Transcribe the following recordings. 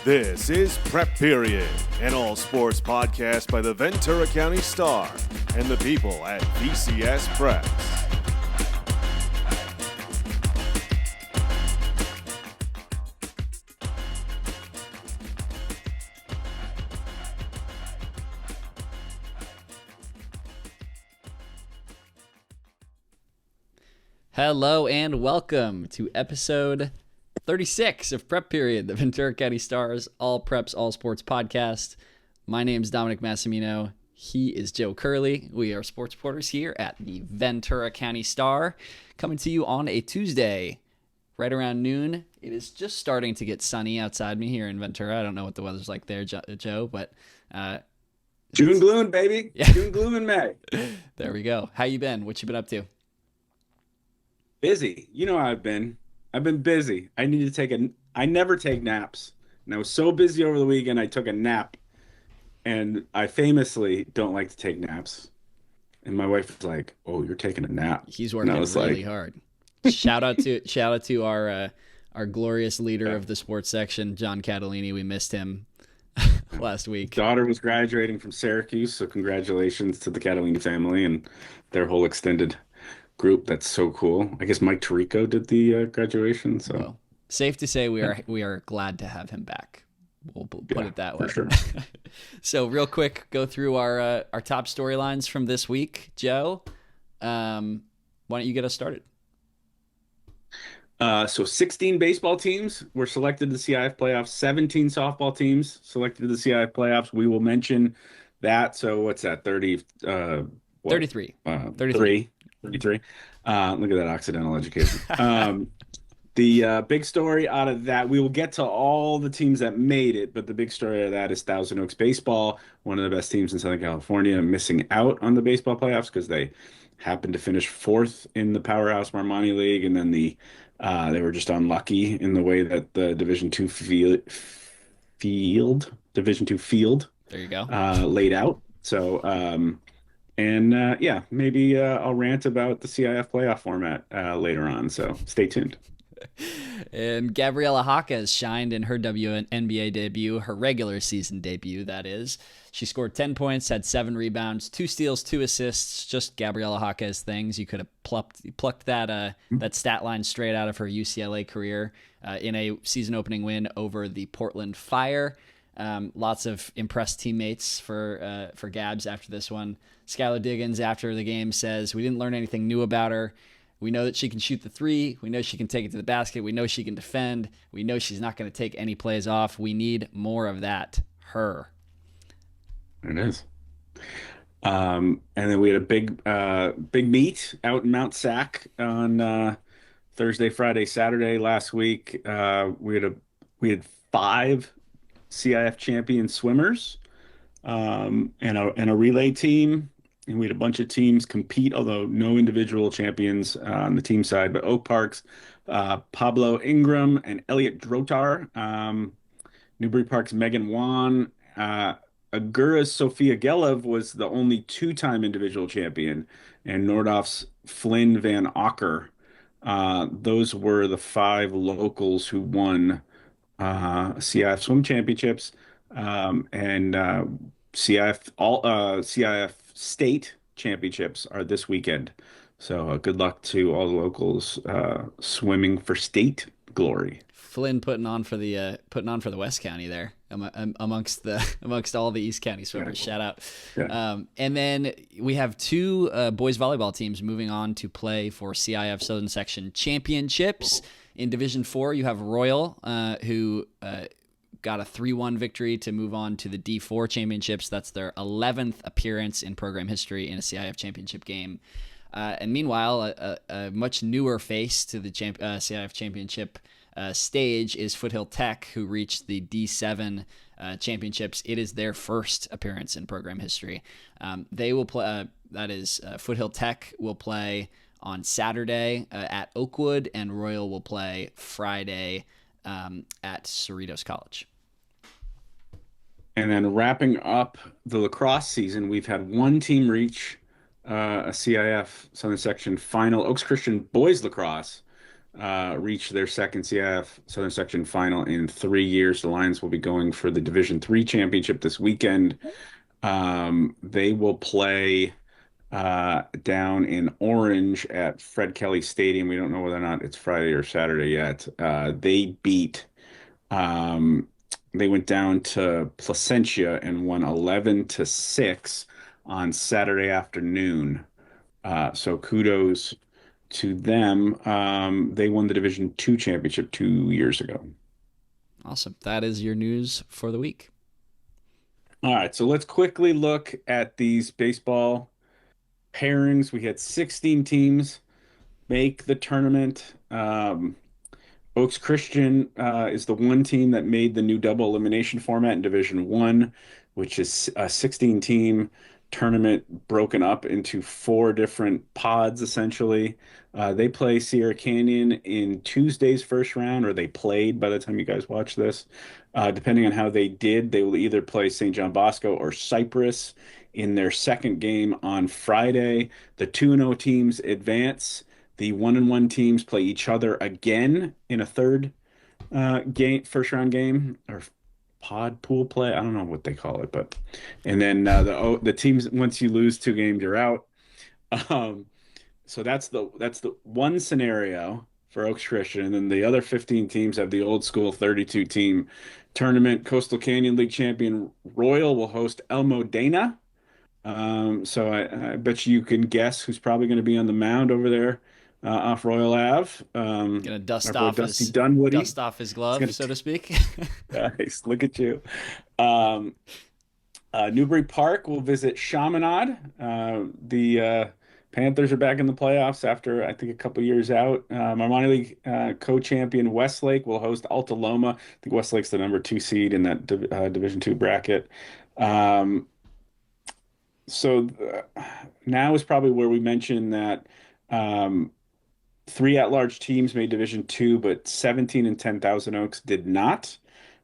This is Prep Period, an all-sports podcast by the Ventura County Star and the people at VCS Press. Hello and welcome to episode 36 of Prep Period, the Ventura County Star's all preps, all sports podcast. My name's Dominic Massimino. He is Joe Curley. We are sports reporters here at the Ventura County Star, coming to you on a Tuesday, right around noon. It is just starting to get sunny outside me here in Ventura. I don't know what the weather's like there, Joe, but June gloom, baby. Yeah. June gloom in May. There we go. How you been? What you been up to? Busy. You know how I've been. I've been busy. I need to I never take naps. And I was so busy over the weekend, I took a nap. And I famously don't like to take naps. And my wife was like, "Oh, you're taking a nap." He's working really hard. Shout out to our glorious leader of the sports section, John Catalini. We missed him last week. Daughter was graduating from Syracuse, so congratulations to the Catalini family and their whole extended group. That's so cool. I guess Mike Tirico did the graduation. So well, safe to say we are glad to have him back. We'll put it that way. For sure. So real quick, go through our top storylines from this week. Joe, why don't you get us started? So 16 baseball teams were selected to the CIF playoffs. 17 softball teams selected to the CIF playoffs. We will mention that. So what's that? 33. 33. 33. Look at that accidental education. The big story out of that, we will get to all the teams that made it, but the big story of that is Thousand Oaks Baseball, one of the best teams in Southern California, missing out on the baseball playoffs because they happened to finish fourth in the Powerhouse Marmani League, and then they were just unlucky in the way that the Division II field There you go. laid out. So maybe I'll rant about the CIF playoff format later on. So stay tuned. And Gabriela Jaquez shined in her WNBA debut, her regular season debut, that is. She scored 10 points, had 7 rebounds, 2 steals, 2 assists, just Gabriela Jaquez things. You could have plucked that stat line straight out of her UCLA career in a season opening win over the Portland Fire. Lots of impressed teammates for Gabs after this one. Skylar Diggins after the game says, "We didn't learn anything new about her. We know that she can shoot the 3. We know she can take it to the basket. We know she can defend. We know she's not going to take any plays off. We need more of that. Her." It is. And then we had a big meet out in Mount Sac on Thursday, Friday, Saturday last week. We had 5 CIF champion swimmers and a relay team. And we had a bunch of teams compete, although no individual champions on the team side. But Oak Park's Pablo Ingram and Elliot Drotar, Newbury Park's Megan Wan, Agura's Sophia Gelev was the only 2-time individual champion, and Nordhoff's Flynn Van Akker. Those were the 5 locals who won CIF swim championships and CIF state championships are this weekend. So good luck to all the locals swimming for state glory. Flynn putting on for the West County there amongst all the East County swimmers. Yeah. Shout out. Yeah. And then we have 2 boys volleyball teams moving on to play for CIF-Southern Section championships. In Division 4, you have Royal, who got a 3-1 victory to move on to the D4 championships. That's their 11th appearance in program history in a CIF championship game. And meanwhile, a much newer face to the CIF championship stage is Foothill Tech, who reached the D7 championships. It is their first appearance in program history. They will play. Foothill Tech will play on Saturday at Oakwood, and Royal will play Friday at Cerritos College. And then wrapping up the lacrosse season, we've had one team reach a CIF Southern Section final. Oaks Christian boys lacrosse reach their second CIF Southern Section final in 3 years. The Lions will be going for the Division III championship this weekend. They will play down in Orange at Fred Kelly Stadium. We don't know whether or not it's Friday or Saturday yet. Um, they went down to Placentia and won 11-6 on Saturday afternoon. So kudos to them. They won the Division II championship 2 years ago. Awesome. That is your news for the week. All right, so let's quickly look at these baseball pairings. We had 16 teams make the tournament. Oaks Christian is the one team that made the new double elimination format in Division I, which is a 16-team tournament broken up into 4 different pods, essentially. They play Sierra Canyon in Tuesday's first round, or they played by the time you guys watch this. Depending on how they did, they will either play St. John Bosco or Cypress in their second game on Friday. The 2-0 teams advance. The 1-1 teams play each other again in a third first round game, or pod pool play. I don't know what they call it, but and then the teams, once you lose 2 games, you're out. Um, so that's the one scenario for Oaks Christian, and then the other 15 teams have the old school 32 team tournament. Coastal Canyon League champion Royal will host El Modena. So I bet you can guess who's probably going to be on the mound over there off Royal Ave. Gonna Our boy Dusty Dunwoody. dust off his He's glove, gonna so to speak. nice. Look at you. Um, Newbury Park will visit Chaminade. The Panthers are back in the playoffs after, I think, a couple years out. Armani League co-champion Westlake will host Alta Loma. I think Westlake's the number 2 seed in that Division II bracket. Um, so now is probably where we mention that um, 3 at-large teams made Division II, but 17 and 10 Thousand Oaks did not,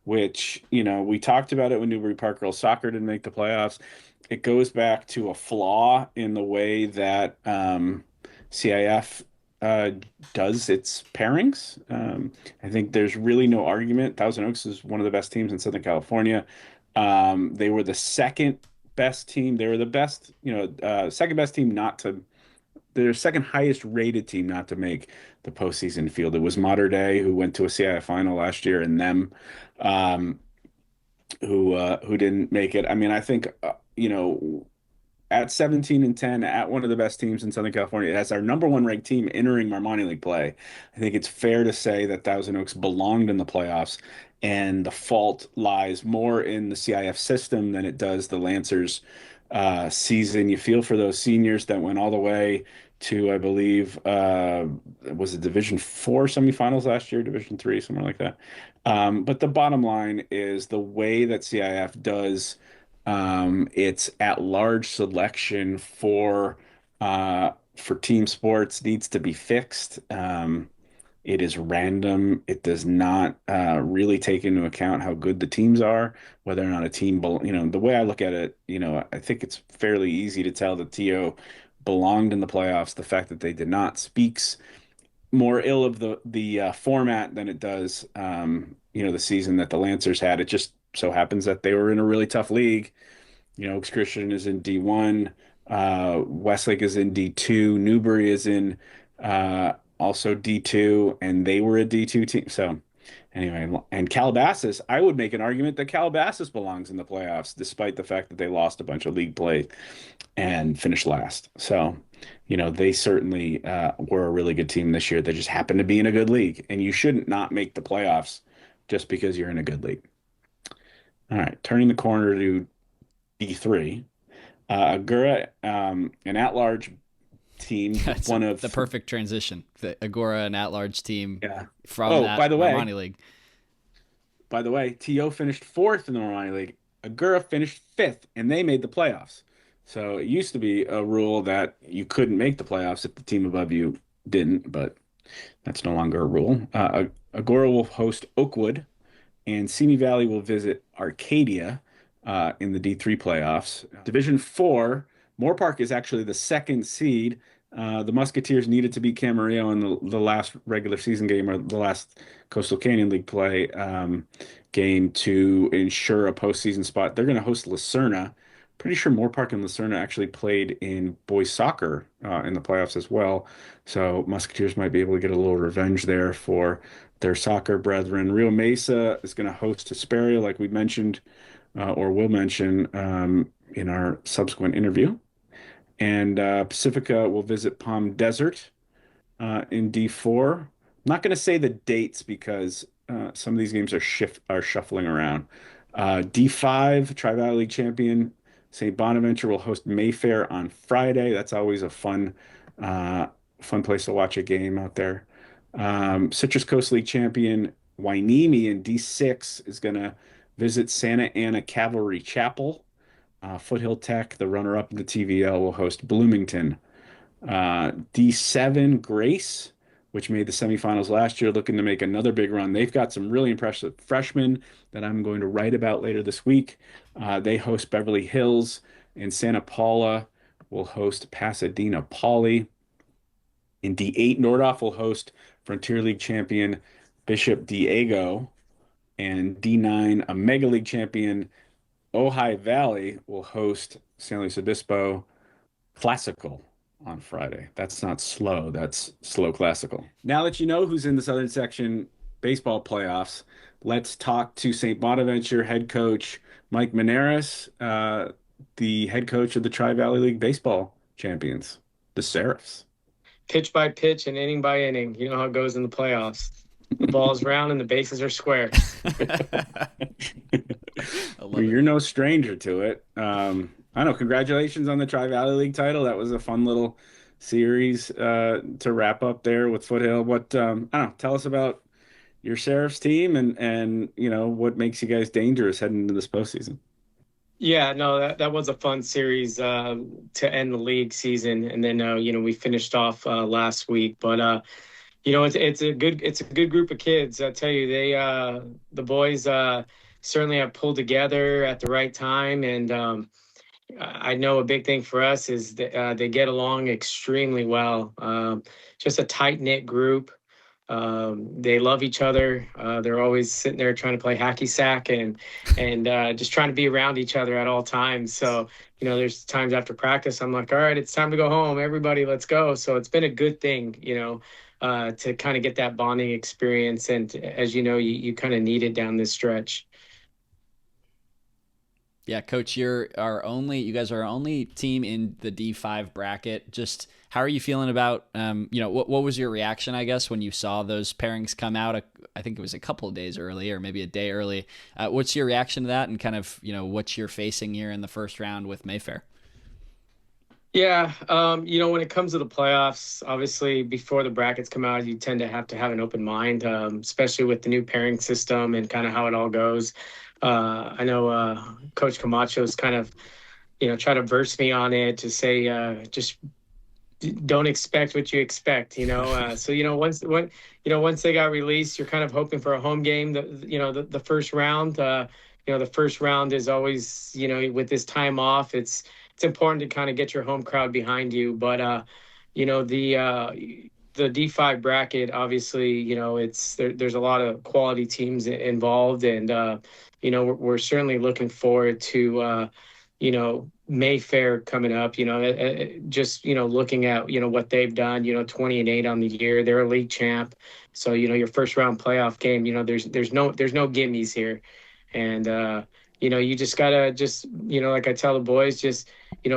which, we talked about it when Newbury Park Girls Soccer didn't make the playoffs. It goes back to a flaw in the way that CIF uh, does its pairings. I think there's really no argument. Thousand Oaks is one of the best teams in Southern California. They were the second best team. They were the best, second best team not to, their second highest rated team not to make the postseason field. It was Mater Dei, who went to a CIF final last year, and them, um, who didn't make it. I mean, I think at 17 and 10, at one of the best teams in Southern California, that's our number 1 ranked team entering Marmoni League play. I think it's fair to say that Thousand Oaks belonged in the playoffs, and the fault lies more in the CIF system than it does the Lancers season. You feel for those seniors that went all the way to, I believe, was it Division IV semifinals last year, Division III, somewhere like that. But the bottom line is the way that CIF does its at-large selection for team sports needs to be fixed. It is random. It does not really take into account how good the teams are, whether or not a team, the way I look at it, I think it's fairly easy to tell that TO belonged in the playoffs. The fact that they did not speaks more ill of the format than it does, the season that the Lancers had. It just so happens that they were in a really tough league. Oaks Christian is in D1, Westlake is in D2, Newbury is in also D2, and they were a D2 team. So anyway, and Calabasas, I would make an argument that Calabasas belongs in the playoffs, despite the fact that they lost a bunch of league play and finished last. So, they certainly were a really good team this year. They just happened to be in a good league, and you shouldn't not make the playoffs just because you're in a good league. All right, turning the corner to D3. Agura, an at-large team, That's one of the perfect transition. The Agora, an at-large team from that by the way, Romani League. TO finished 4th in the Romani League. Agura finished 5th, and they made the playoffs. So it used to be a rule that you couldn't make the playoffs if the team above you didn't, but that's no longer a rule. Agora will host Oakwood, and Simi Valley will visit Arcadia in the D3 playoffs. Division 4, Moore Park is actually the second seed. The Musketeers needed to beat Camarillo in the last regular season game, or the last Coastal Canyon League play game, to ensure a postseason spot. They're going to host Lucerna. Pretty sure Moorpark and Lucerna actually played in boys soccer in the playoffs as well. So Musketeers might be able to get a little revenge there for their soccer brethren. Rio Mesa is going to host Hesperia, like we mentioned, or will mention in our subsequent interview. And Pacifica will visit Palm Desert in D4. I'm not going to say the dates because some of these games are shuffling around. D5, Tri-Valley League champion St. Bonaventure will host Mayfair on Friday. That's always a fun place to watch a game out there. Citrus Coast League champion Wainimi in D6 is going to visit Santa Ana Cavalry Chapel. Foothill Tech, the runner-up in the TVL, will host Bloomington. D7 Grace, which made the semifinals last year, looking to make another big run. They've got some really impressive freshmen that I'm going to write about later this week. They host Beverly Hills, and Santa Paula will host Pasadena Poly. In D8, Nordhoff will host Frontier League champion Bishop Diego. And D9, a Mega League champion Ojai Valley will host San Luis Obispo Classical on Friday. That's not slow, that's slow classical. Now that you know who's in the Southern Section baseball playoffs, let's talk to St. Bonaventure head coach Mike Minjares, the head coach of the Tri-Valley League baseball champions, the Seraphs. Pitch by pitch and inning by inning. You know how it goes in the playoffs. The ball's round and the bases are square. Well, you're no stranger to it. I know. Congratulations on the Tri-Valley League title. That was a fun little series to wrap up there with Foothill. What I don't know. Tell us about your Sheriff's team and what makes you guys dangerous heading into this postseason. Yeah, no, that was a fun series to end the league season, and then we finished off last week. But it's a good group of kids. I tell you, the boys certainly have pulled together at the right time, and I know a big thing for us is that they get along extremely well. Just a tight knit group. They love each other. They're always sitting there trying to play hacky sack and just trying to be around each other at all times. So, there's times after practice, I'm like, all right, it's time to go home. Everybody, let's go. So it's been a good thing, to kind of get that bonding experience. And as you know, you kind of need it down this stretch. Yeah, Coach, you guys are our only team in the D5 bracket. Just how are you feeling about, what was your reaction, I guess, when you saw those pairings come out? I think it was a couple of days early or maybe a day early. What's your reaction to that and kind of, what you're facing here in the first round with Mayfair? Yeah, when it comes to the playoffs, obviously before the brackets come out, you tend to have an open mind, especially with the new pairing system and kind of how it all goes. I know Coach Camacho's kind of, try to verse me on it to say just don't expect what you expect, So once they got released, you're kind of hoping for a home game. The first round. The first round is always, with this time off, it's important to kind of get your home crowd behind you. But the D5 bracket, obviously, there's a lot of quality teams involved, and we're certainly looking forward to Mayfair coming up. Just looking at what they've done. 20-8 on the year. They're a league champ, so your first round playoff game. There's no gimmies here, and you just gotta like I tell the boys, just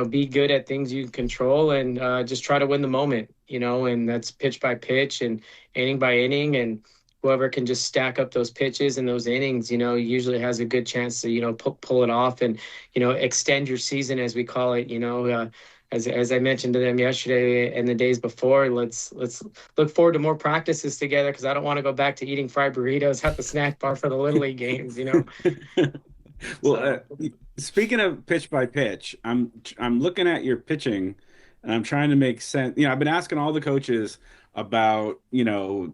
be good at things you can control and just try to win the moment. And that's pitch by pitch and inning by inning, and whoever can just stack up those pitches and those innings, usually has a good chance to pull it off and extend your season, as we call it. As I mentioned to them yesterday and the days before, let's look forward to more practices together, because I don't want to go back to eating fried burritos at the snack bar for the Little League games. Well, speaking of pitch by pitch, I'm looking at your pitching, and I'm trying to make sense. I've been asking all the coaches about,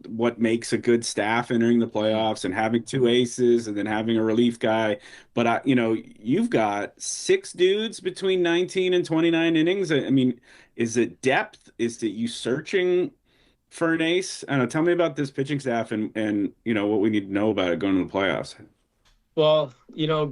what makes a good staff entering the playoffs and having two aces and then having a relief guy. But you've got six dudes between 19 and 29 innings. I mean, is it depth? Is it you searching for an ace? I don't know. Tell me about this pitching staff and what we need to know about it going to the playoffs. Well,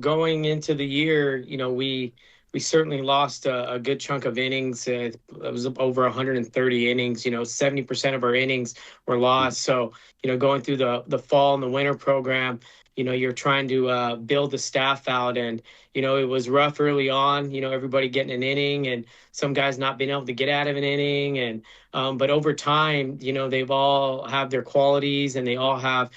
going into the year, we certainly lost a good chunk of innings. It was over 130 innings. 70% of our innings were lost. So, going through the fall and the winter program, you're trying to build the staff out, and it was rough early on. Everybody getting an inning, and some guys not being able to get out of an inning, and but over time, they've all have their qualities, and they all have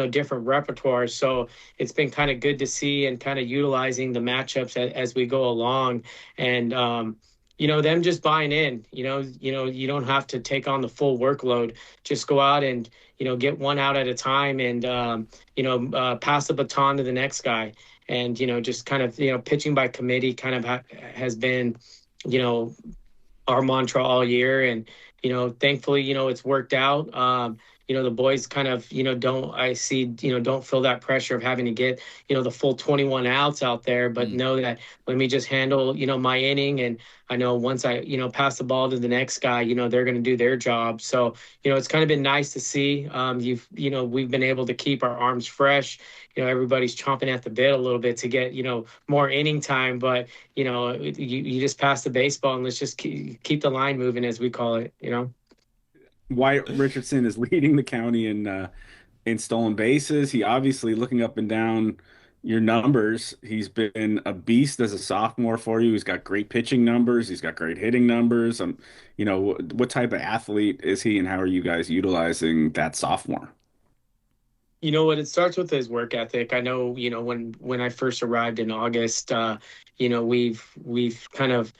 different repertoires. So it's been kind of good to see and kind of utilizing the matchups as we go along, and them just buying in. You don't have to take on the full workload. Just go out and get one out at a time, and pass the baton to the next guy. And just kind of pitching by committee kind of has been our mantra all year, and thankfully it's worked out. The boys kind of don't feel that pressure of having to get the full 21 outs out there, but know that let me just handle my inning, and I know once I pass the ball to the next guy, they're going to do their job. So it's kind of been nice to see. We've been able to keep our arms fresh. Everybody's chomping at the bit a little bit to get more inning time, but you just pass the baseball and let's just keep the line moving, as we call it. Wyatt Richardson is leading the county in stolen bases. He obviously, looking up and down your numbers, he's been a beast as a sophomore for you. He's got great pitching numbers. He's got great hitting numbers. What type of athlete is he, and how are you guys utilizing that sophomore? It starts with his work ethic. I know, when I first arrived in August, we've kind of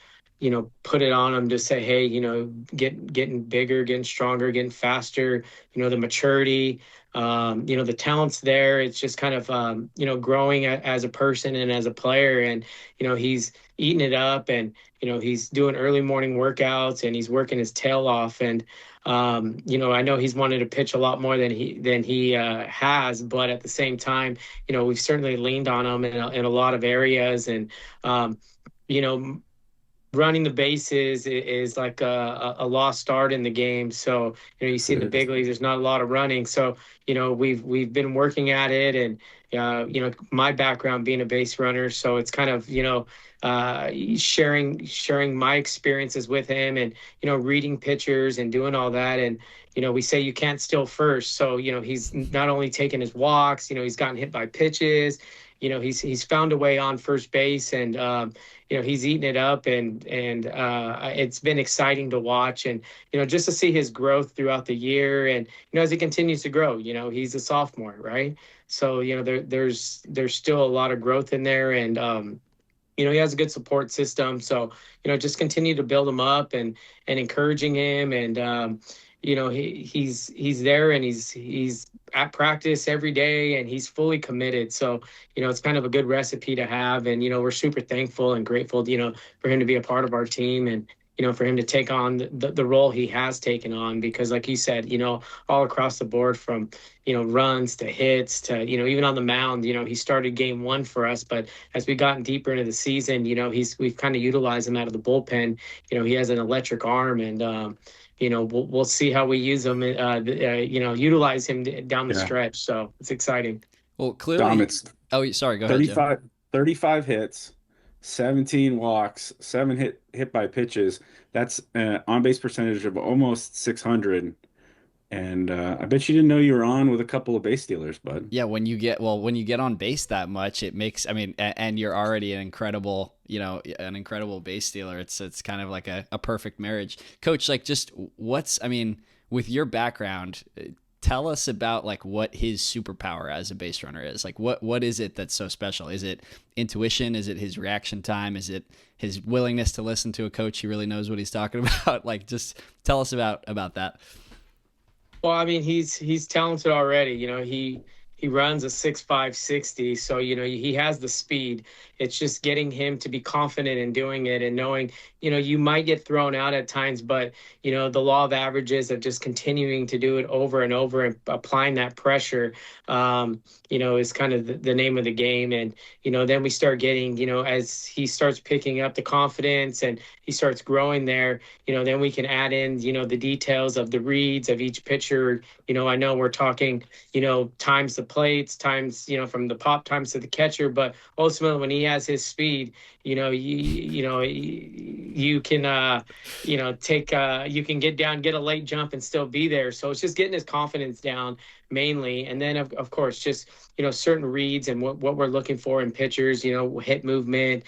put it on them to say, hey, getting bigger, getting stronger, getting faster, the maturity, the talent's there. It's just kind of, growing as a person and as a player. And, he's eating it up, and, he's doing early morning workouts, and he's working his tail off. And, I know he's wanted to pitch a lot more than he has, but at the same time, we've certainly leaned on him in a lot of areas. And, running the bases is like a lost art in the game. So, you see in the big leagues, there's not a lot of running. So, we've been working at it, and, my background being a base runner. So it's kind of, sharing my experiences with him, and, reading pictures and doing all that. And, we say you can't steal first. So, he's not only taking his walks, he's gotten hit by pitches, he's found a way on first base, and, he's eating it up, and it's been exciting to watch, and, just to see his growth throughout the year. And, as he continues to grow, he's a sophomore, right? So, there's still a lot of growth in there, and, he has a good support system. So, just continue to build him up, and encouraging him. And, he's there, and he's at practice every day, and he's fully committed. So, it's kind of a good recipe to have. And, we're super thankful and grateful, for him to be a part of our team, and, for him to take on the role he has taken on. Because like you said, all across the board, from, runs to hits to, even on the mound, he started game one for us. But as we gotten deeper into the season, we've kind of utilized him out of the bullpen. He has an electric arm, and, we'll see how we use him, utilize him down the stretch. So it's exciting. Well, clearly. Dom, it's sorry, go ahead. 35 hits, 17 walks, 7 hit by pitches. That's on base percentage of almost 600. And I bet you didn't know you were on with a couple of base stealers, bud. Yeah, when you get on base that much, it makes, and you're already an incredible base stealer. It's kind of like a perfect marriage. Coach, with your background, tell us about like what his superpower as a base runner is. Like what is it that's so special? Is it intuition? Is it his reaction time? Is it his willingness to listen to a coach who really knows what he's talking about? Like, just tell us about that. Well, he's talented already. he runs a 6.5 60. So, he has the speed. It's just getting him to be confident in doing it and knowing, you might get thrown out at times, but, the law of averages of just continuing to do it over and over and applying that pressure, is kind of the name of the game. And, then we start getting, as he starts picking up the confidence and he starts growing there, then we can add in, the details of the reads of each pitcher. I know we're talking, times the plates, times, from the pop times to the catcher, but ultimately when he has his speed, you can, you can get down, get a late jump and still be there. So it's just getting his confidence down mainly. And then of course, just, certain reads and what we're looking for in pitchers, hip movement,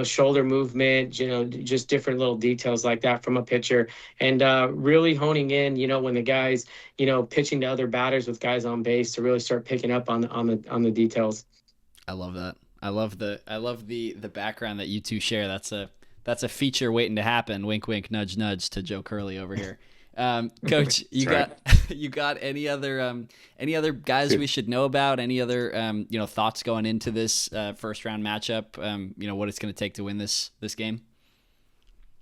shoulder movement, just different little details like that from a pitcher. And really honing in, when the guys, pitching to other batters with guys on base to really start picking up on the details. I love that. I love the background that you two share. That's a feature waiting to happen. Wink, wink, nudge, nudge to Joe Curley over here. Coach, you got any other guys we should know about? Any other thoughts going into this first round matchup? What it's going to take to win this game.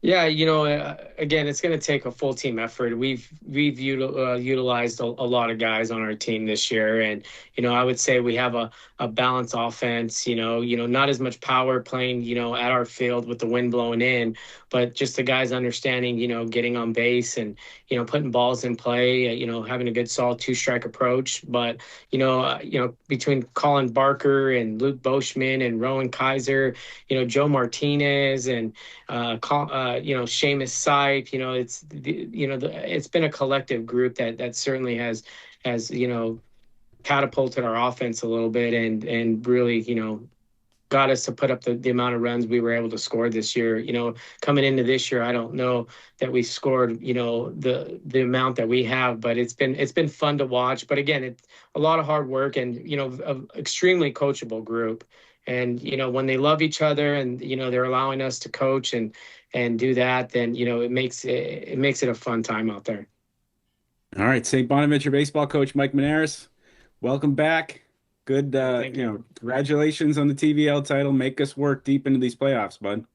Yeah, again, it's going to take a full team effort. We've utilized a lot of guys on our team this year, and I would say we have a balanced offense. Not as much power playing at our field with the wind blowing in, but just the guys understanding getting on base and putting balls in play. Having a good solid 2-strike approach. But between Colin Barker and Luke Boschman and Rowan Kaiser, Joe Martinez and Seamus Sipe, it's been a collective group that certainly has catapulted our offense a little bit and really, got us to put up the amount of runs we were able to score this year. Coming into this year, I don't know that we scored, the amount that we have, but it's been fun to watch. But again, it's a lot of hard work and, an extremely coachable group. And, when they love each other and, they're allowing us to coach and do that, then, it makes it a fun time out there. All right. St. Bonaventure baseball coach, Mike Minjares, welcome back. Good. Congratulations on the TVL title. Make us work deep into these playoffs, bud.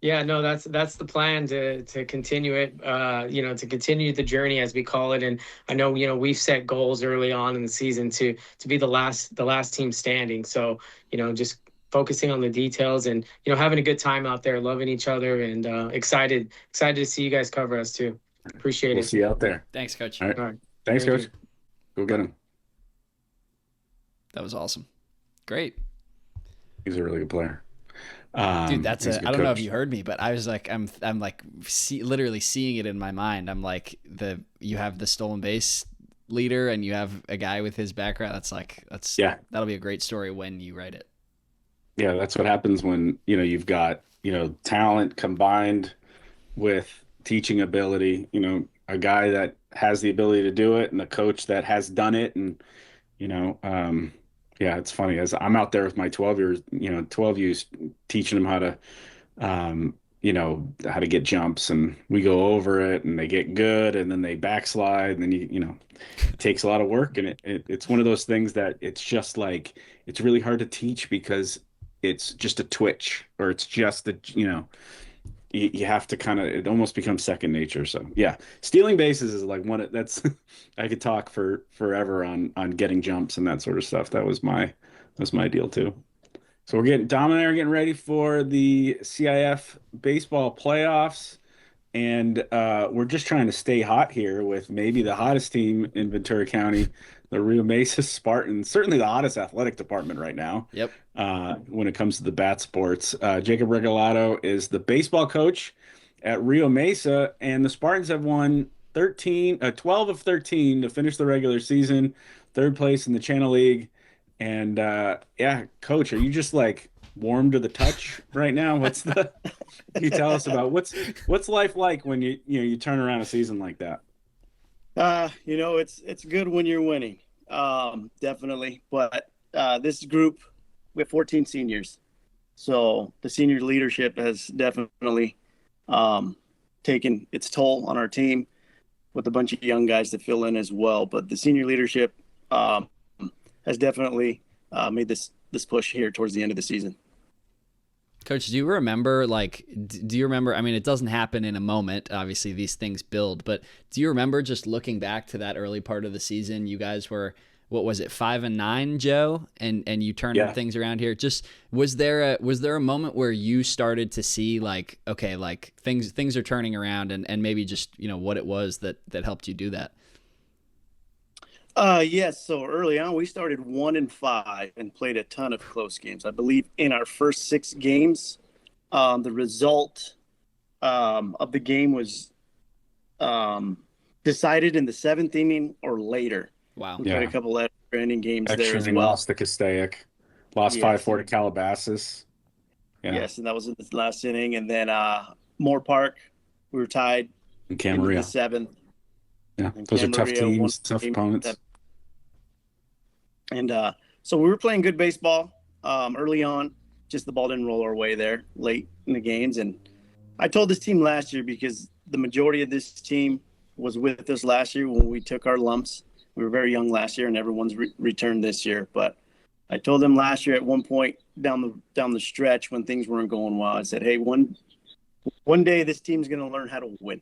Yeah, no, that's the plan to continue it, to continue the journey as we call it. And I know, we've set goals early on in the season to be the last team standing. So, just focusing on the details and, having a good time out there, loving each other and excited to see you guys cover us too. Appreciate it. We'll see you out there. Thanks, Coach. All right. Thanks, Coach. Go get him. That was awesome. Great. He's a really good player. Dude, I don't coach. know if you heard me, but I was like, I'm like literally seeing it in my mind. I'm like you have the stolen base leader and you have a guy with his background. That'll be a great story when you write it. Yeah. That's what happens when, you've got, talent combined with teaching ability, a guy that has the ability to do it and a coach that has done it. And, yeah, it's funny as I'm out there with my 12 U's teaching them how to, how to get jumps, and we go over it and they get good and then they backslide and then it takes a lot of work, and it's one of those things that it's just like, it's really hard to teach because it's just a twitch or it's just you have to it almost becomes second nature. So yeah, stealing bases is like that's I could talk for forever on getting jumps and that sort of stuff. That's my deal too. So Dom and I are getting ready for the CIF baseball playoffs, and we're just trying to stay hot here with maybe the hottest team in Ventura County, the Rio Mesa Spartans, certainly the hottest athletic department right now. Yep. When it comes to the bat sports, Jacob Regalado is the baseball coach at Rio Mesa, and the Spartans have won 12 of 13 to finish the regular season, third place in the Channel League. And yeah, Coach, are you just like warm to the touch right now? Can you tell us about what's life like when you turn around a season like that? It's good when you're winning, definitely. But this group, we have 14 seniors, so the senior leadership has definitely taken its toll on our team, with a bunch of young guys to fill in as well. But the senior leadership has has definitely made this push here towards the end of the season. Coach, do you remember, I mean, it doesn't happen in a moment. Obviously, these things build. But do you remember just looking back to that early part of the season? You guys were, what was it, 5-9, Joe? And you turned things around here. Just was there a moment where you started to see like, okay, like things are turning around, and maybe just, what it was that helped you do that? Yes. So early on, we started 1-5 and played a ton of close games. I believe in our first 6 games, the result of the game was decided in the 7th inning or later. Wow. We played a couple extra inning games there as well. Lost to Castaic, lost 5-4 to Calabasas. Yeah. Yes, and that was in the last inning. And then Moore Park, we were tied in into the 7th. Yeah, those are tough teams, tough opponents. And so we were playing good baseball early on. Just the ball didn't roll our way there late in the games. And I told this team last year, because the majority of this team was with us last year when we took our lumps. We were very young last year, and everyone's returned this year. But I told them last year at one point down the stretch when things weren't going well, I said, hey, one day this team's going to learn how to win.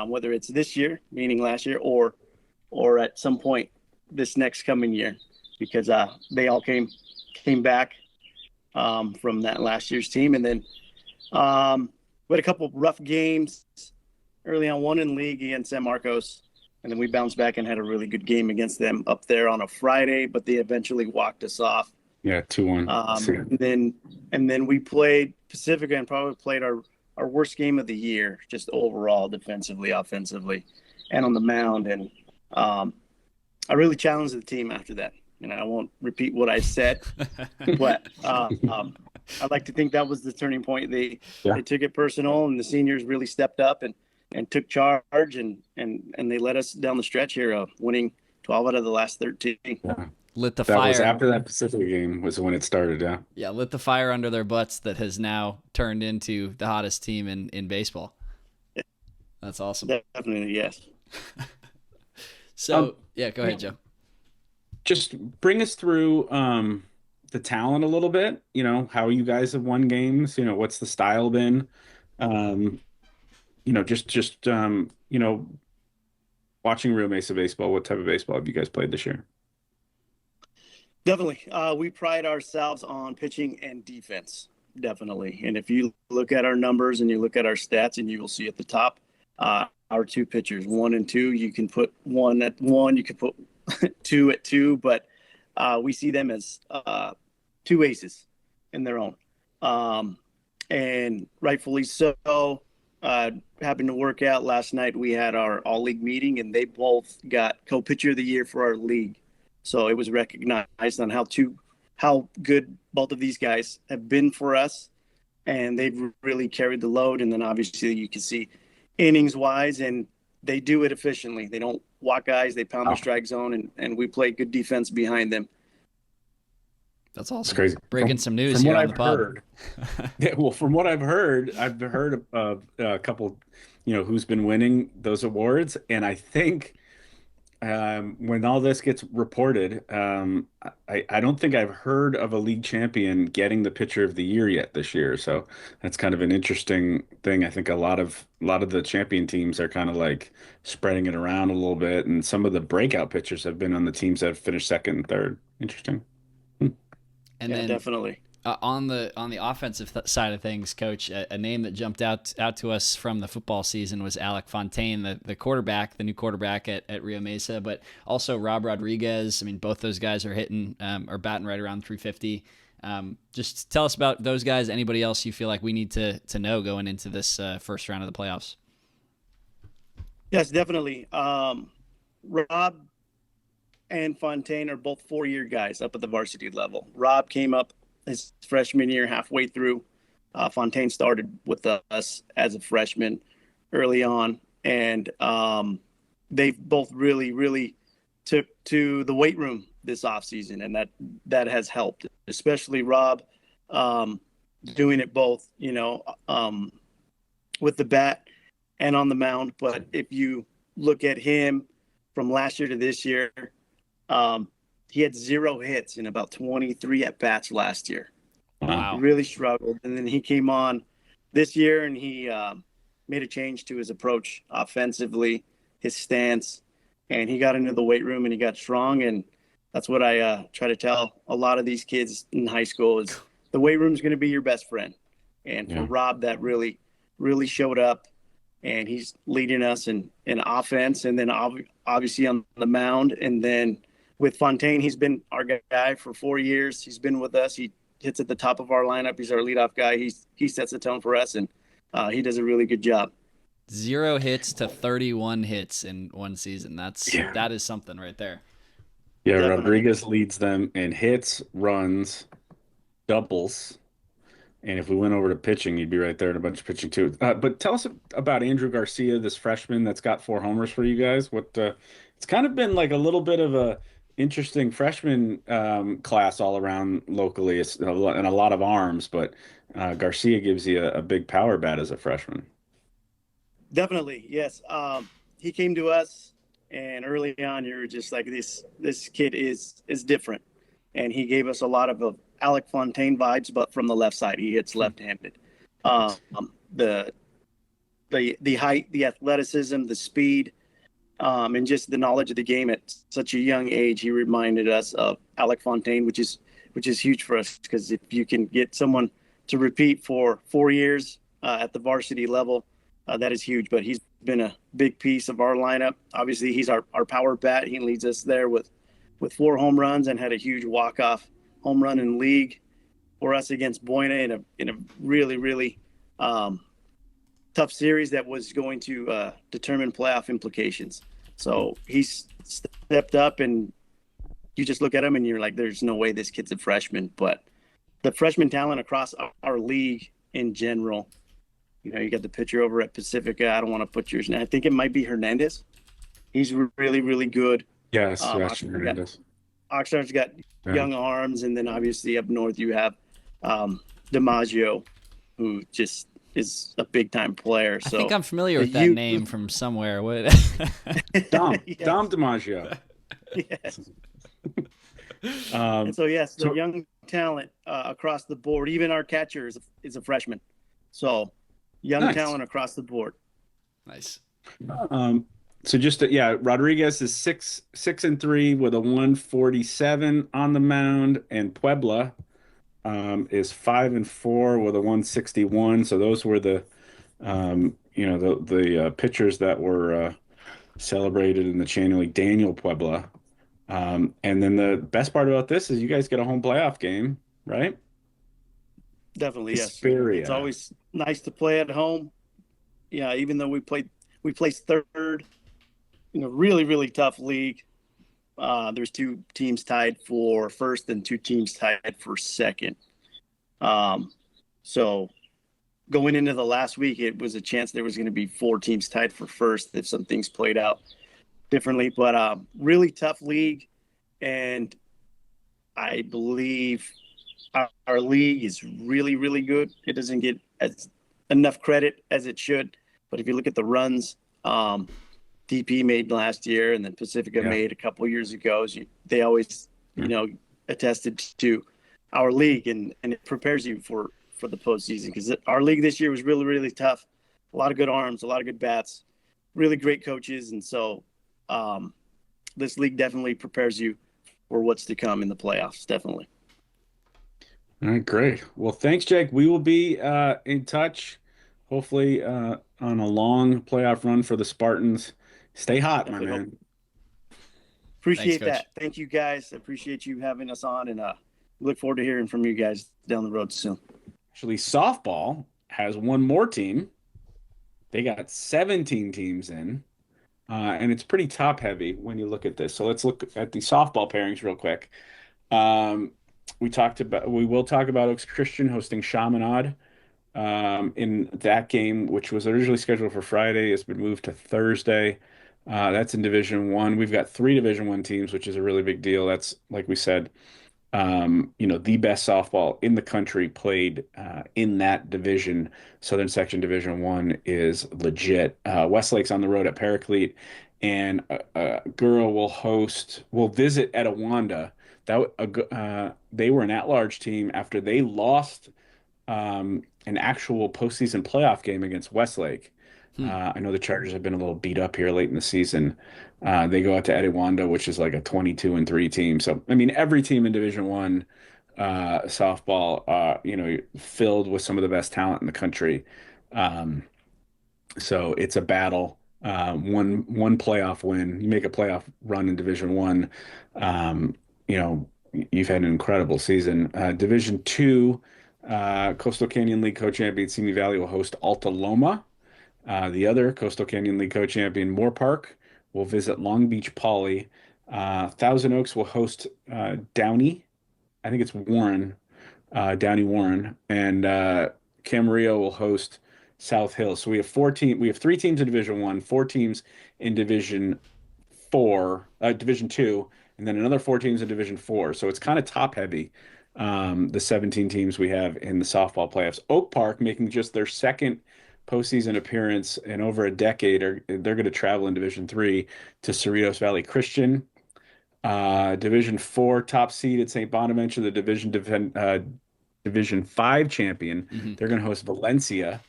Whether it's this year, meaning last year, or at some point this next coming year, because they all came back from that last year's team. And then we had a couple rough games early on, one in league against San Marcos, and then we bounced back and had a really good game against them up there on a Friday, but they eventually walked us off. Yeah, 2-1. And then we played Pacifica and probably played our worst game of the year, just overall, defensively, offensively, and on the mound. And I really challenged the team after that. I won't repeat what I said, but I'd like to think that was the turning point. They took it personal, and the seniors really stepped up and took charge, and they led us down the stretch here, winning 12 out of the last 13. Yeah. Lit the that fire. Was after that Pacific game was when it started. Yeah, lit the fire under their butts that has now turned into the hottest team in baseball. That's awesome. Definitely, yes. So go ahead, Joe. Just bring us through the talent a little bit. How you guys have won games. What's the style been? Watching Rio Mesa baseball. What type of baseball have you guys played this year? Definitely. We pride ourselves on pitching and defense, definitely. And if you look at our numbers and you look at our stats, and you will see at the top, our 2 pitchers, 1 and 2, you can put 1 at 1, you can put 2 at 2, but we see them as 2 aces in their own. And rightfully so. Happened to work out last night. We had our all-league meeting, and they both got co-pitcher of the year for our league. So it was recognized on how good both of these guys have been for us, and they've really carried the load. And then obviously you can see innings-wise, and they do it efficiently. They don't walk guys. They pound their strike zone, and we play good defense behind them. That's awesome. It's crazy. Breaking some news here on the pod. From what I've heard of a couple, who's been winning those awards, and I think when all this gets reported, I don't think I've heard of a league champion getting the pitcher of the year yet this year. So that's kind of an interesting thing. I think a lot of the champion teams are kind of like spreading it around a little bit, and some of the breakout pitchers have been on the teams that have finished second and third. Interesting. And then definitely. On the offensive side of things, Coach, a name that jumped out to us from the football season was Alec Fontaine, the quarterback, the new quarterback at Rio Mesa, but also Rob Rodriguez. I mean, both those guys are hitting or batting right around 350. Just tell us about those guys. Anybody else you feel like we need to know going into this first round of the playoffs? Yes, definitely. Rob and Fontaine are both 4-year guys up at the varsity level. Rob came up his freshman year halfway through. Fontaine started with us as a freshman early on, and they both really took to the weight room this offseason, and that has helped, especially Rob doing it both, with the bat and on the mound. But if you look at him from last year to this year, he had 0 hits in about 23 at bats last year. He Wow. really struggled, and then he came on this year and he made a change to his approach offensively, his stance, and he got into the weight room and he got strong. And that's what I try to tell a lot of these kids in high school is the weight room is going to be your best friend. And for Rob, that really, really showed up, and he's leading us in offense, and then obviously on the mound. And then with Fontaine, he's been our guy for 4 years. He's been with us. He hits at the top of our lineup. He's our leadoff guy. He sets the tone for us, and he does a really good job. 0 hits to 31 hits in one season. That is something right there. Yeah, Definitely. Rodriguez leads them in hits, runs, doubles. And if we went over to pitching, he'd be right there in a bunch of pitching too. But tell us about Andrew Garcia, this freshman that's got 4 homers for you guys. It's kind of been like a little bit of a interesting freshman class all around locally. It's and a lot of arms, but Garcia gives you a big power bat as a freshman. Definitely, yes. He came to us, and early on, you were just like, this kid is different, and he gave us a lot of Alec Fontaine vibes, but from the left side. He hits left-handed. The height, the athleticism, the speed, and just the knowledge of the game at such a young age. He reminded us of Alec Fontaine, which is huge for us, because if you can get someone to repeat for 4 years at the varsity level, that is huge. But he's been a big piece of our lineup. Obviously, he's our power bat. He leads us there with 4 home runs and had a huge walk-off home run in league for us against Boyna in a really, really tough series that was going to determine playoff implications. So he's stepped up, and you just look at him and you're like, there's no way this kid's a freshman. But the freshman talent across our league in general, you got the pitcher over at Pacifica. I don't want to put yours name. I think it might be Hernandez. He's really, really good. Yes, Hernandez. Oxnard's got young arms, and then obviously up north you have DiMaggio, who just is a big-time player. So I think I'm familiar with that name from somewhere. What? Dom Yes. DiMaggio. Yes. And so yes, the young talent across the board. Even our catcher is a freshman. So young talent across the board. Nice. So Rodriguez is 6-3 with a 147 on the mound, and Puebla is 5-4 with a 161. So those were the pitchers that were celebrated in the Cheyenne League. Daniel Puebla, and then the best part about this is you guys get a home playoff game, right? Definitely, yes. Hesperia. It's always nice to play at home. Yeah, even though we placed third. Really, really tough league. There's 2 teams tied for first and 2 teams tied for second. So going into the last week, it was a chance there was going to be 4 teams tied for first if some things played out differently. But really tough league, and I believe our league is really, really good. It doesn't get enough credit as it should. But if you look at the runs, DP made last year, and then Pacifica made a couple years ago. They always, attested to our league, and it prepares you for the postseason, because our league this year was really, really tough. A lot of good arms, a lot of good bats, really great coaches, and so this league definitely prepares you for what's to come in the playoffs. Definitely. All right, great. Well, thanks, Jake. We will be in touch, hopefully on a long playoff run for the Spartans. Stay hot, my man. Appreciate Thanks, that. Thank you, guys. Appreciate you having us on, and look forward to hearing from you guys down the road soon. Actually, softball has one more team. They got 17 teams in, and it's pretty top heavy when you look at this. So let's look at the softball pairings real quick. We will talk about Oaks Christian hosting Chaminade. In that game, which was originally scheduled for Friday, has been moved to Thursday. That's in Division One. We've got 3 Division One teams, which is a really big deal. That's, like we said, the best softball in the country played in that division. Southern Section Division One is legit. Westlake's on the road at Paraclete, and a girl will visit Etowanda they were an at-large team after they lost an actual postseason playoff game against Westlake. I know the Chargers have been a little beat up here late in the season. They go out to Etiwanda, which is like a 22-3 team. So I mean, every team in Division One softball, filled with some of the best talent in the country. Um, so it's a battle. One playoff win, you make a playoff run in Division One. You know, you've had an incredible season. Division Two, Coastal Canyon League co-champion Simi Valley will host Alta Loma. The other Coastal Canyon League co-champion Moore Park will visit Long Beach Poly. Thousand Oaks will host Downey. I think it's Warren, Downey Warren, and Camarillo will host South Hill. So we have 14. We have 3 teams in Division One, 4 teams in Division Four, Division Two, and then another 4 teams in Division Four. So it's kind of top heavy. The 17 teams we have in the softball playoffs. Oak Park making just their second postseason appearance in over a decade. They're going to travel in Division Three to Cerritos Valley Christian. Division Four top seed at St. Bonaventure, the Division Five champion. They're going to host Valencia.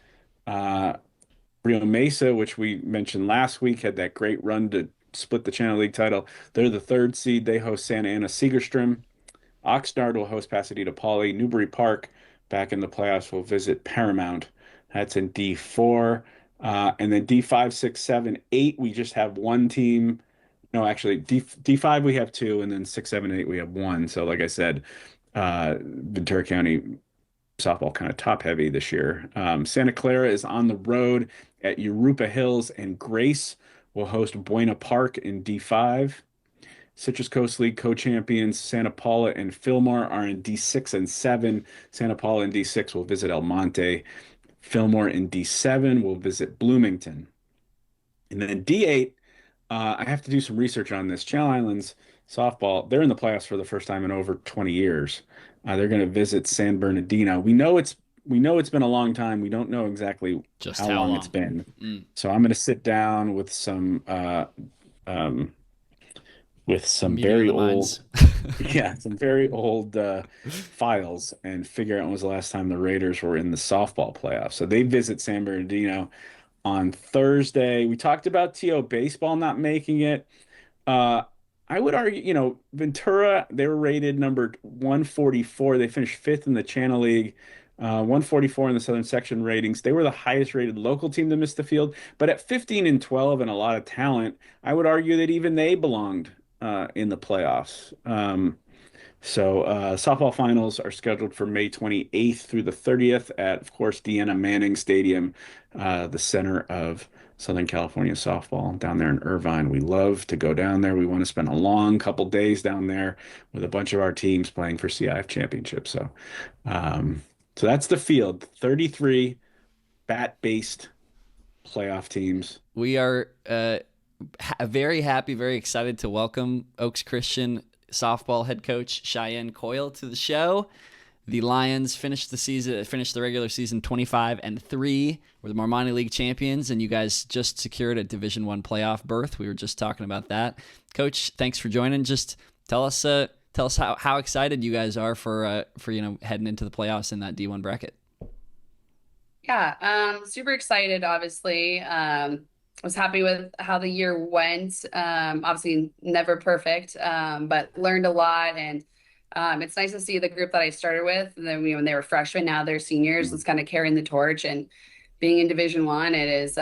Rio Mesa, which we mentioned last week, had that great run to split the Channel League title. They're the 3rd seed. They host Santa Ana Segerstrom. Oxnard will host Pasadena Poly. Newbury Park, back in the playoffs, will visit Paramount. That's in D4. And then D5, 6, 7, 8, we just have one team. No, actually, D5 we have 2, and then 6, 7, 8 we have 1. So, like I said, Ventura County softball kind of top heavy this year. Santa Clara is on the road at Europa Hills, and Grace will host Buena Park in D5. Citrus Coast League co-champions Santa Paula and Fillmore are in D6 and 7. Santa Paula in D6 will visit El Monte. Fillmore in D7 will visit Bloomington. And then D8, I have to do some research on this. Channel Islands softball, they're in the playoffs for the first time in over 20 years. They're going to visit San Bernardino. We know it's been a long time. We don't know exactly Just how how long long. it's been. So I'm going to sit down with some Meeting very of the old minds. some very old files and figure out when was the last time the Raiders were in the softball playoffs. So they visit San Bernardino on Thursday. We talked about TO baseball not making it. I would argue, Ventura, they were rated number 144. They finished 5th in the Channel League, 144 in the Southern Section ratings. They were the highest rated local team to miss the field. But at 15-12 and a lot of talent, I would argue that even they belonged in the playoffs. Softball finals are scheduled for May 28th through the 30th at, of course, Deanna Manning Stadium, the center of Southern California softball down there in Irvine. We love to go down there. We want to spend a long couple days down there with a bunch of our teams playing for CIF championships. So that's the field. 33 bat-based playoff teams. We are very happy, very excited to welcome Oaks Christian softball head coach Cheyenne Coyle to the show. The Lions finished the regular season 25-3. We're the Marmani League champions, and you guys just secured a Division I playoff berth. We were just talking about that. Coach, thanks for joining. Just tell us how excited you guys are for heading into the playoffs in that D1 bracket. Yeah, super excited, obviously. Was happy with how the year went. Obviously never perfect, but learned a lot. And it's nice to see the group that I started with, and then when they were freshmen, now they're seniors. It's kind of carrying the torch, and being in Division I, it is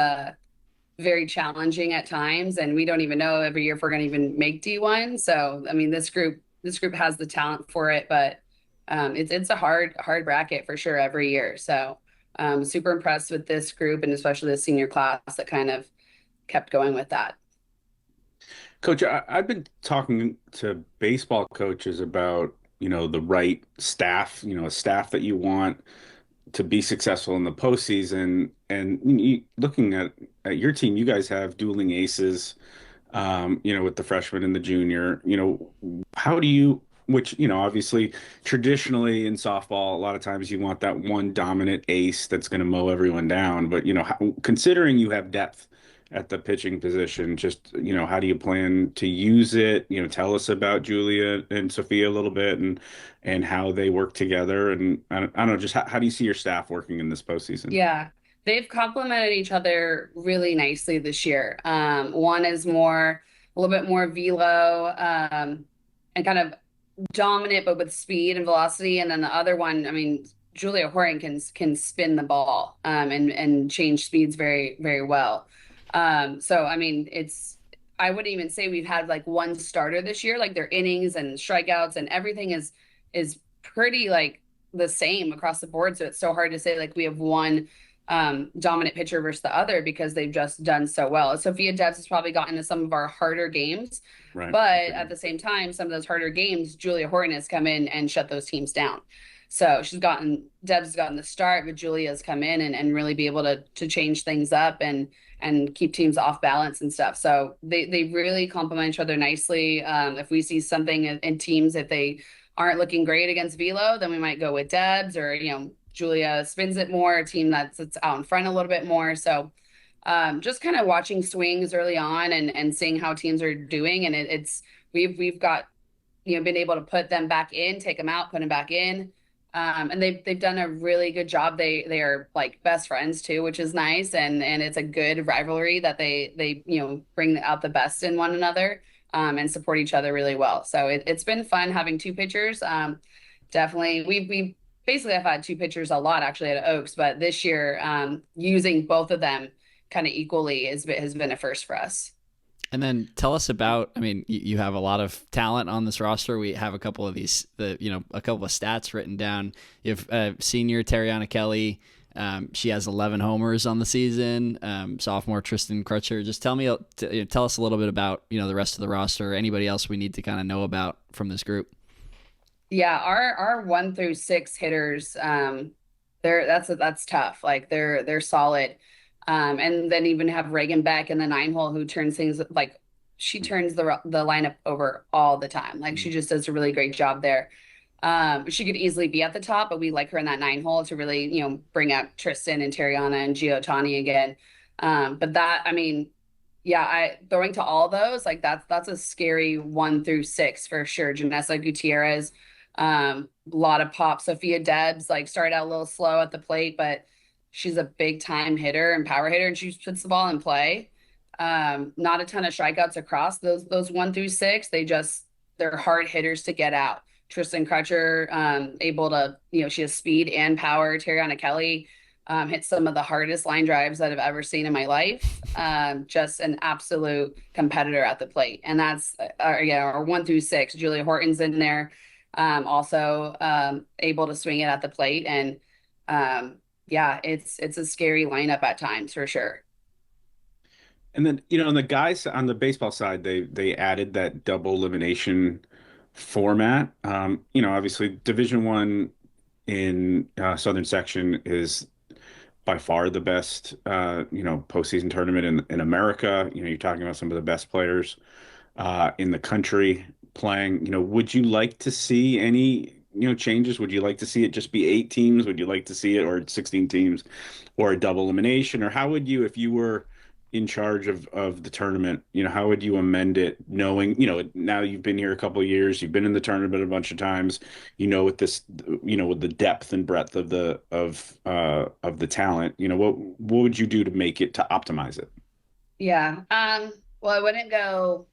very challenging at times. And we don't even know every year if we're going to even make D1. So, I mean, this group has the talent for it, but it's a hard bracket for sure every year. So super impressed with this group, and especially the senior class that kind of kept going with that. Coach, I've been talking to baseball coaches about, the right staff, a staff that you want to be successful in the postseason. And looking at your team, you guys have dueling aces, with the freshman and the junior. How do you, which, obviously traditionally in softball, a lot of times you want that one dominant ace that's going to mow everyone down. But, considering you have depth at the pitching position. Just, how do you plan to use it? Tell us about Julia and Sophia a little bit, and how they work together. And I don't know, just how do you see your staff working in this postseason? Yeah, they've complemented each other really nicely this year. One is a little bit more velo, and kind of dominant, but with speed and velocity. And then the other one, I mean, Julia Horton can spin the ball, and change speeds very, very well. So I mean, I wouldn't even say we've had like one starter this year. Like their innings and strikeouts and everything is pretty like the same across the board. So it's so hard to say like we have one dominant pitcher versus the other, because they've just done so well. Sophia Debs has probably gotten to some of our harder games, Right. but at the same time, some of those harder games, Julia Horton has come in and shut those teams down. So Debs has gotten the start, but Julia's come in and really be able to change things up and keep teams off balance and stuff. So they really complement each other nicely. If we see something in teams, if they aren't looking great against velo, then we might go with Debs, or Julia spins it more, a team that's out in front a little bit more. So just kind of watching swings early on and seeing how teams are doing. And we've got, been able to put them back in, take them out, put them back in. And they've done a really good job. They are like best friends too, which is nice. And it's a good rivalry that they bring out the best in one another, and support each other really well. So it's been fun having two pitchers. Definitely. We basically have had two pitchers a lot actually at Oaks, but this year, using both of them kind of equally has been a first for us. And then tell us about, I mean, you have a lot of talent on this roster. We have a couple of these, a couple of stats written down. You have senior Tariana Kelly. She has 11 homers on the season. Sophomore Tristan Crutcher. Just tell us a little bit about, the rest of the roster, or anybody else we need to kind of know about from this group. Yeah, our 1 through 6 hitters, that's tough. Like they're solid. And then even have Reagan Beck in the 9-hole, who turns things like she turns the lineup over all the time. Like she just does a really great job there. She could easily be at the top, but we like her in that 9-hole to really, bring up Tristan and Tariana and Giotani again. But that, I mean, yeah, throwing to all those, like that's a scary 1 through 6 for sure. Janessa Gutierrez, a lot of pop. Sophia Debs, like started out a little slow at the plate, but she's a big time hitter and power hitter, and she puts the ball in play. Not a ton of strikeouts across those 1 through 6. They're hard hitters to get out. Tristan Crutcher, able to, she has speed and power. Tariana Kelly, hit some of the hardest line drives that I've ever seen in my life. Just an absolute competitor at the plate. And that's, our 1 through 6. Julia Horton's in there, also able to swing it at the plate. And yeah, it's a scary lineup at times for sure. And then, on the guys on the baseball side, they added that double elimination format. Obviously Division I in Southern Section is by far the best, postseason tournament in America. You're talking about some of the best players in the country playing. Would you like to see any changes? Would you like to see it just be 8 teams? Would you like to see it, or 16 teams, or a double elimination? Or how would you, if you were in charge of the tournament, how would you amend it, knowing, now you've been here a couple of years, you've been in the tournament a bunch of times, with this, with the depth and breadth of the talent, what would you do to make it, to optimize it? Yeah. Well, I wouldn't go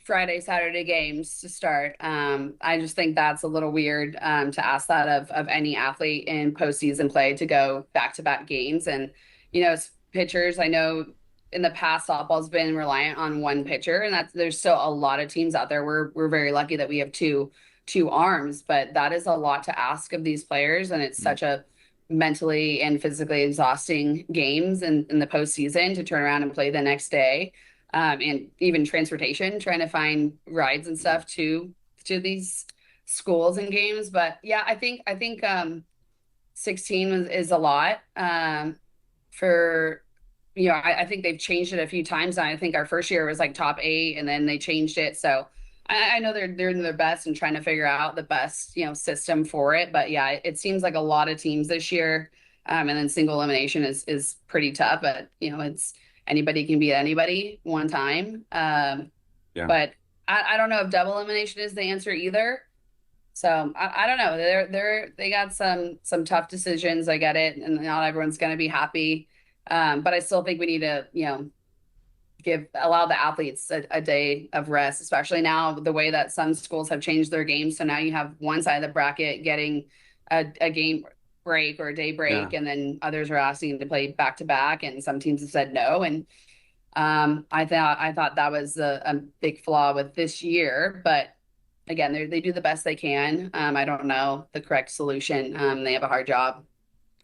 Friday, Saturday games to start. I just think that's a little weird, to ask that of any athlete in postseason play, to go back-to-back games. And, as pitchers, I know in the past softball's been reliant on one pitcher, and there's still a lot of teams out there. We're very lucky that we have two arms, but that is a lot to ask of these players. And it's such a mentally and physically exhausting games in the postseason to turn around and play the next day. And even transportation, trying to find rides and stuff to these schools and games. But yeah, I think 16 is a lot, for, I think they've changed it a few times. And I think our first year was like top 8, and then they changed it. So I know they're doing their best and trying to figure out the best, system for it. But yeah, it seems like a lot of teams this year. And then single elimination is pretty tough, but anybody can beat anybody one time. Yeah. But I don't know if double elimination is the answer either. So I don't know. They got some tough decisions. I get it, and not everyone's going to be happy. But I still think we need to, allow the athletes a day of rest, especially now the way that some schools have changed their games. So now you have one side of the bracket getting a game break or a day break, and then others are asking to play back to back, and some teams have said no. And I thought that was a big flaw with this year, but again, they do the best they can. I don't know the correct solution. They have a hard job.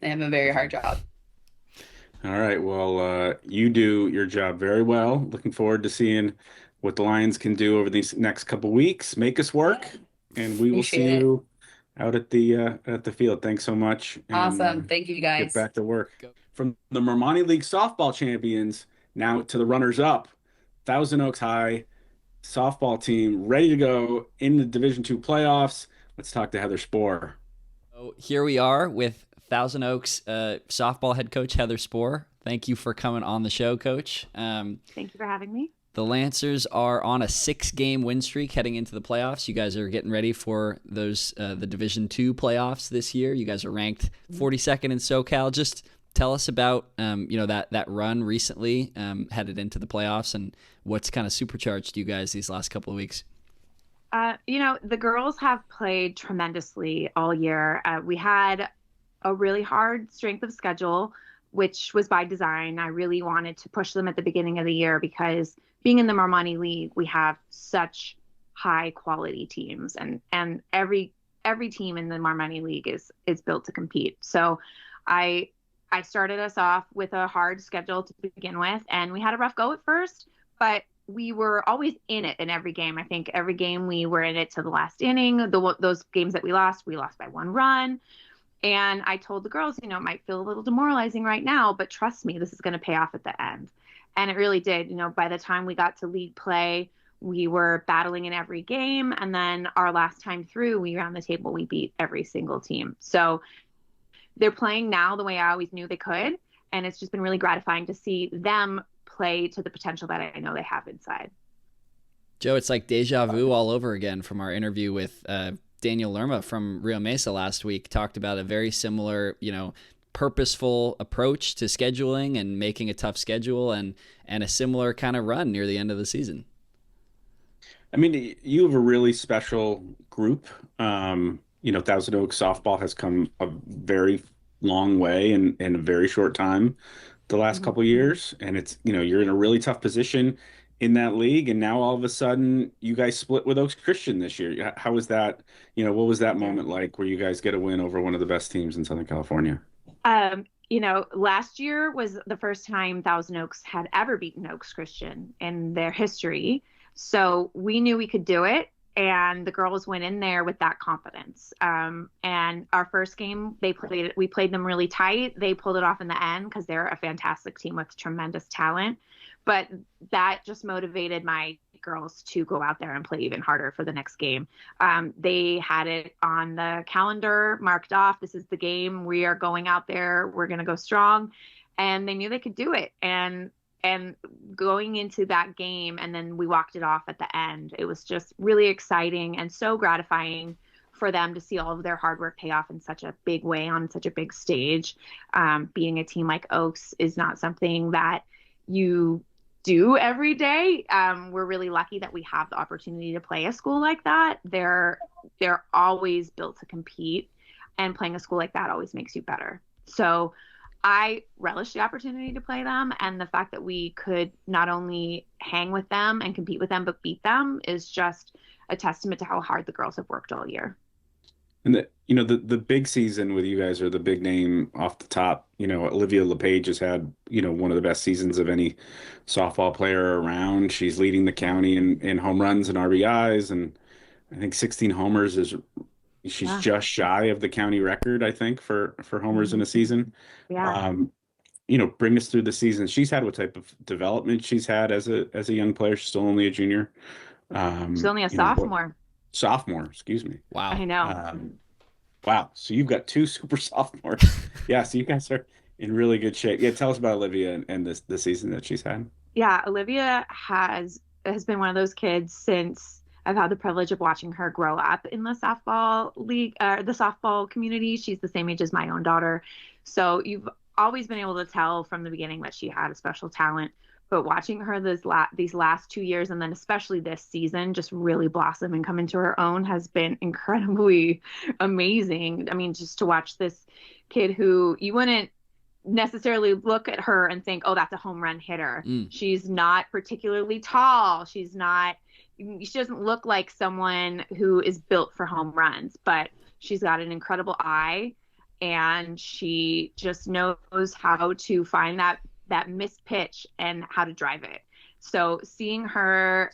They have a very hard job. All right. Well, you do your job very well. Looking forward to seeing what the Lions can do over these next couple weeks. Make us work, and we will see you out at the field. Thanks so much. Awesome. Thank you, guys. Get back to work. From the Marmoni League softball champions now to the runners-up, Thousand Oaks High softball team ready to go in the Division II playoffs. Let's talk to Heather Spohr. So here we are with Thousand Oaks softball head coach Heather Spohr. Thank you for coming on the show, Coach. Thank you for having me. The Lancers are on a 6-game win streak heading into the playoffs. You guys are getting ready for those the Division II playoffs this year. You guys are ranked 42nd in SoCal. Just tell us about that run recently headed into the playoffs and what's kind of supercharged you guys these last couple of weeks. The girls have played tremendously all year. We had a really hard strength of schedule, which was by design. I really wanted to push them at the beginning of the year because being in the Marmoni League, we have such high quality teams, and every team in the Marmoni League is built to compete. So I started us off with a hard schedule to begin with, and we had a rough go at first, but we were always in it in every game. I think every game we were in it to the last inning. Those games that we lost by one run. And I told the girls, it might feel a little demoralizing right now, but trust me, this is going to pay off at the end. And it really did. By the time we got to league play, we were battling in every game. And then our last time through, we around the table, we beat every single team. So they're playing now the way I always knew they could. And it's just been really gratifying to see them play to the potential that I know they have inside. Joe, it's like deja vu all over again from our interview with Daniel Lerma from Rio Mesa last week. Talked about a very similar, purposeful approach to scheduling and making a tough schedule and a similar kind of run near the end of the season. I mean, you have a really special group. Thousand Oaks softball has come a very long way in a very short time the last couple of years. And it's, you're in a really tough position in that league. And now all of a sudden you guys split with Oaks Christian this year. How was that? What was that moment like where you guys get a win over one of the best teams in Southern California? Last year was the first time Thousand Oaks had ever beaten Oaks Christian in their history. So we knew we could do it. And the girls went in there with that confidence. And our first game, we played them really tight. They pulled it off in the end because they're a fantastic team with tremendous talent. But that just motivated my girls to go out there and play even harder for the next game. They had it on the calendar marked off. This is the game. We are going out there. We're going to go strong. And they knew they could do it. And going into that game, and then we walked it off at the end. It was just really exciting and so gratifying for them to see all of their hard work pay off in such a big way on such a big stage. Being a team like Oaks is not something that you do every day. We're really lucky that we have the opportunity to play a school like that. They're always built to compete, and playing a school like that always makes you better. So I relish the opportunity to play them, and the fact that we could not only hang with them and compete with them, but beat them is just a testament to how hard the girls have worked all year. And the big season with you guys, are the big name off the top. Olivia LePage has had, one of the best seasons of any softball player around. She's leading the county in home runs and RBIs, and I think 16 homers she's just shy of the county record, I think, for homers in a season. Yeah. Bring us through the season. She's had what type of development she's had as a young player. She's still only a junior. She's only a sophomore. Sophomore, excuse me. Wow. I know. Wow. So you've got two super sophomores. Yeah. So you guys are in really good shape. Yeah, tell us about Olivia and the season that she's had. Yeah, Olivia has been one of those kids since I've had the privilege of watching her grow up in the softball league, the softball community. She's the same age as my own daughter. So you've always been able to tell from the beginning that she had a special talent. But watching her these last 2 years, and then especially this season, just really blossom and come into her own has been incredibly amazing. I mean, just to watch this kid who you wouldn't necessarily look at her and think, oh, that's a home run hitter. She's not particularly tall. She doesn't look like someone who is built for home runs, but she's got an incredible eye, and she just knows how to find that missed pitch and how to drive it. So seeing her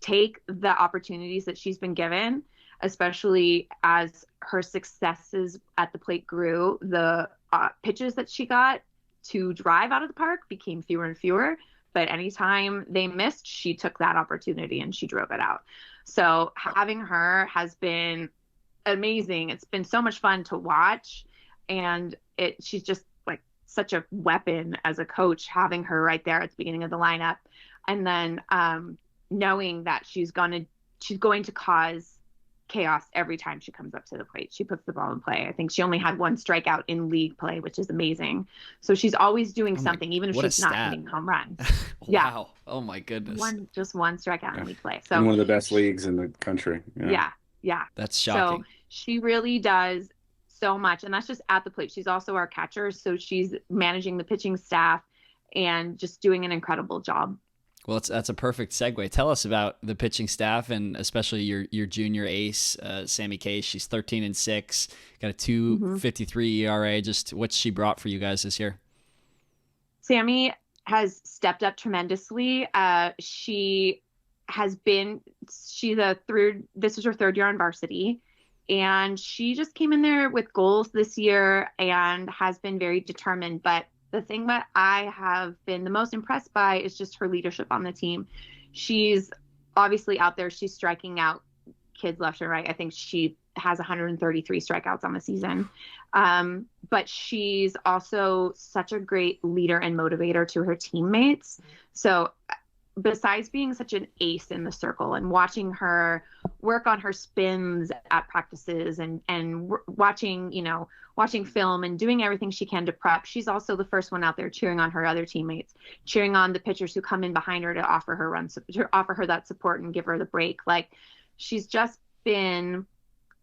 take the opportunities that she's been given, especially as her successes at the plate grew, the pitches that she got to drive out of the park became fewer and fewer. But anytime they missed, she took that opportunity and she drove it out. So having her has been amazing. It's been so much fun to watch. And she's just like such a weapon as a coach, having her right there at the beginning of the lineup. And then knowing that she's going to cause chaos every time she comes up to the plate. She puts the ball in play. I think she only had one strikeout in league play, which is amazing. So she's always doing something, even if she's not hitting home runs. Wow. Yeah. Oh my goodness. Just one strikeout in league play. So in one of the best leagues in the country. Yeah. That's shocking. So she really does so much. And that's just at the plate. She's also our catcher. So she's managing the pitching staff and just doing an incredible job. Well, that's a perfect segue. Tell us about the pitching staff and especially your junior ace, Sammy Case. She's 13-6, got a 2.53 ERA. Just what's she brought for you guys this year? Sammy has stepped up tremendously. She's this is her third year on varsity, and she just came in there with goals this year and has been very determined. But the thing that I have been the most impressed by is just her leadership on the team. She's obviously out there. She's striking out kids left and right. I think she has 133 strikeouts on the season. But she's also such a great leader and motivator to her teammates. So besides being such an ace in the circle and watching her work on her spins at practices and watching film and doing everything she can to prep, she's also the first one out there cheering on her other teammates, cheering on the pitchers who come in behind her to offer her that support and give her the break. Like, she's just been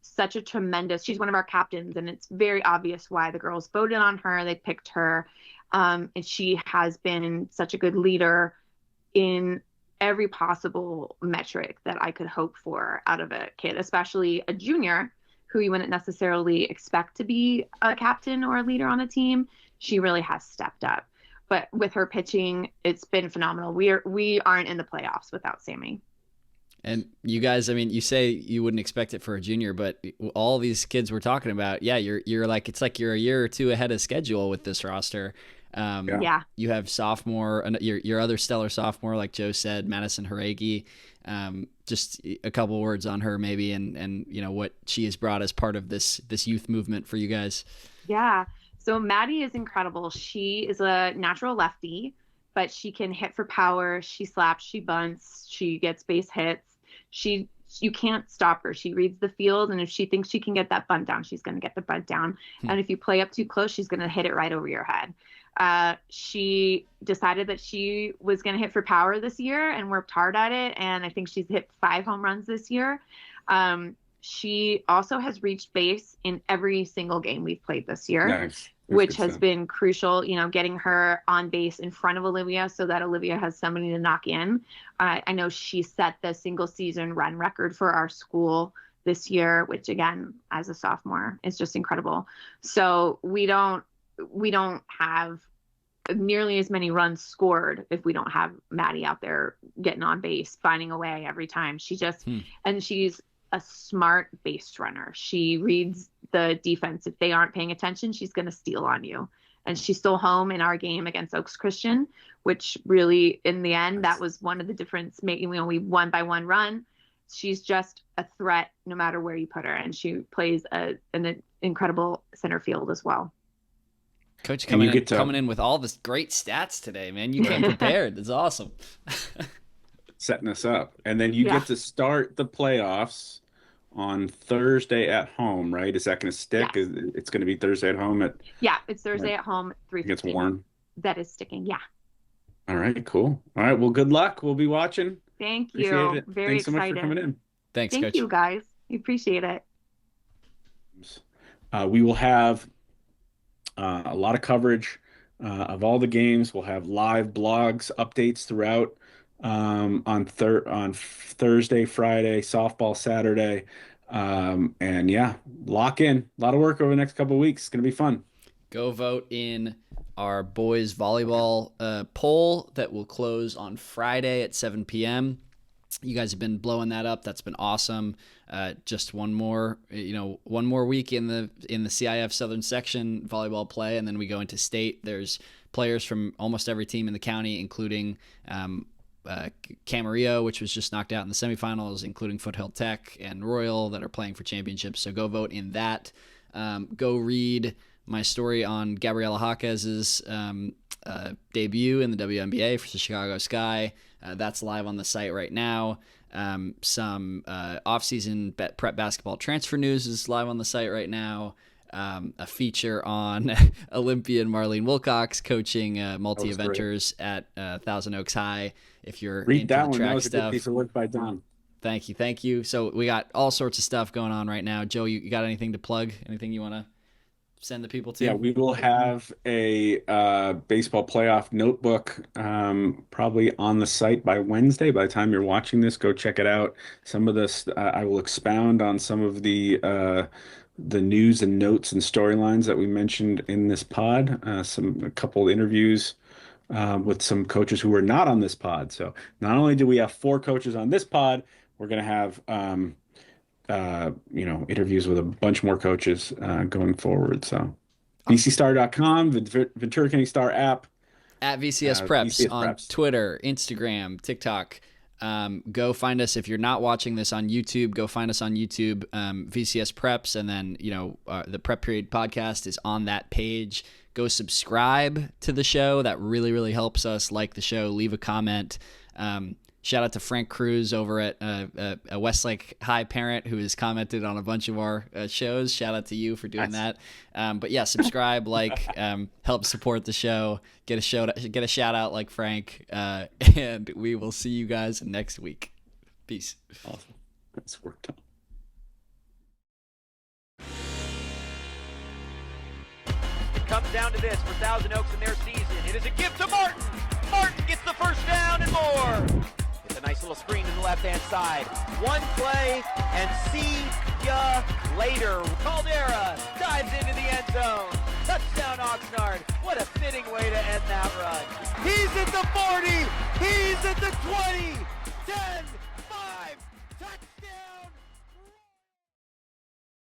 she's one of our captains, and it's very obvious why the girls voted on her. They picked her. And she has been such a good leader in every possible metric that I could hope for out of a kid, especially a junior who you wouldn't necessarily expect to be a captain or a leader on a team. She really has stepped up. But with her pitching, it's been phenomenal. We aren't in the playoffs without Sammy. And you guys, I mean, you say you wouldn't expect it for a junior, but all these kids we're talking about, yeah, you're like, it's like you're a year or two ahead of schedule with this roster. You have sophomore, your other stellar sophomore, like Joe said, Madison Haregi. Just a couple words on her maybe, and what she has brought as part of this youth movement for you guys. Yeah. So Maddie is incredible. She is a natural lefty, but she can hit for power. She slaps, she bunts, she gets base hits. You can't stop her. She reads the field, and if she thinks she can get that bunt down, she's going to get the bunt down. And if you play up too close, she's going to hit it right over your head. She decided that she was going to hit for power this year and worked hard at it. And I think she's hit 5 home runs this year. She also has reached base in every single game we've played this year. Nice. Which has been crucial, getting her on base in front of Olivia so that Olivia has somebody to knock in. I know she set the single season run record for our school this year, which again, as a sophomore, is just incredible. So we don't have nearly as many runs scored if we don't have Maddie out there getting on base, finding a way every time. And she's a smart base runner. She reads the defense. If they aren't paying attention, she's going to steal on you. And she stole home in our game against Oaks Christian, which really, in the end, that was one of the difference making. We won by 1 run. She's just a threat no matter where you put her. And she plays an incredible center field as well. Coach And you coming get to- coming in with all this great stats today, man. You came prepared. It's awesome. Setting us up. And then you Yeah. get to start the playoffs on Thursday at home, right? Is that going to stick? Yes. It's going to be Thursday at home at Yeah, it's Thursday at home, it gets 3:15. warm. That is sticking. Yeah. All right, cool. All right, well, good luck. We'll be watching. Thank Appreciate you. it. Very Thanks so much excited. for coming in. Thanks, Thank Coach. you, guys. We appreciate it. We will have a lot of coverage of all the games. We'll have live blogs, updates throughout on Thursday, Friday, softball Saturday. And yeah, lock in. A lot of work over the next couple of weeks. It's going to be fun. Go vote in our boys volleyball poll that will close on Friday at 7 p.m. You guys have been blowing that up. That's been awesome. Just one more week in the CIF-Southern Section volleyball play, and then we go into state. There's players from almost every team in the county, including Camarillo, which was just knocked out in the semifinals, including Foothill Tech and Royal that are playing for championships. So go vote in that. Go read my story on Gabriela Jaquez's debut in the WNBA for the Chicago Sky. That's live on the site right now. Some off-season prep basketball transfer news is live on the site right now. A feature on Olympian Marlene Wilcox coaching multi-eventers at Thousand Oaks High. If you're Read into that the one. track That was a good stuff. piece of work by Don. Thank you. So we got all sorts of stuff going on right now. Joe, you got anything to plug? Anything you want to send the people to? Yeah, we will have a baseball playoff notebook probably on the site by Wednesday. By the time you're watching this, go check it out. Some of this, I will expound on some of the news and notes and storylines that we mentioned in this pod. A couple interviews with some coaches who were not on this pod. So not only do we have 4 coaches on this pod, we're going to have interviews with a bunch more coaches going forward. So VCStar.com, Ventura County Star app. At VCS Preps VCS on Preps. Twitter, Instagram, TikTok. Go find us. If you're not watching this on YouTube, go find us on YouTube, VCS Preps. And then, the Prep Period podcast is on that page. Go subscribe to the show. That really, really helps us. Like the show, leave a comment. Shout out to Frank Cruz over at a Westlake High parent who has commented on a bunch of our shows. Shout out to you for doing that. But yeah, subscribe, help support the show, get a shout out like Frank, and we will see you guys next week. Peace. Awesome. That's worked out. It comes down to this for Thousand Oaks in their season. It is a gift to Martin. Martin gets the first down and more. It's a nice little screen to the left-hand side. One play, and see ya later. Caldera dives into the end zone. Touchdown, Oxnard. What a fitting way to end that run. He's at the 40. He's at the 20. 10.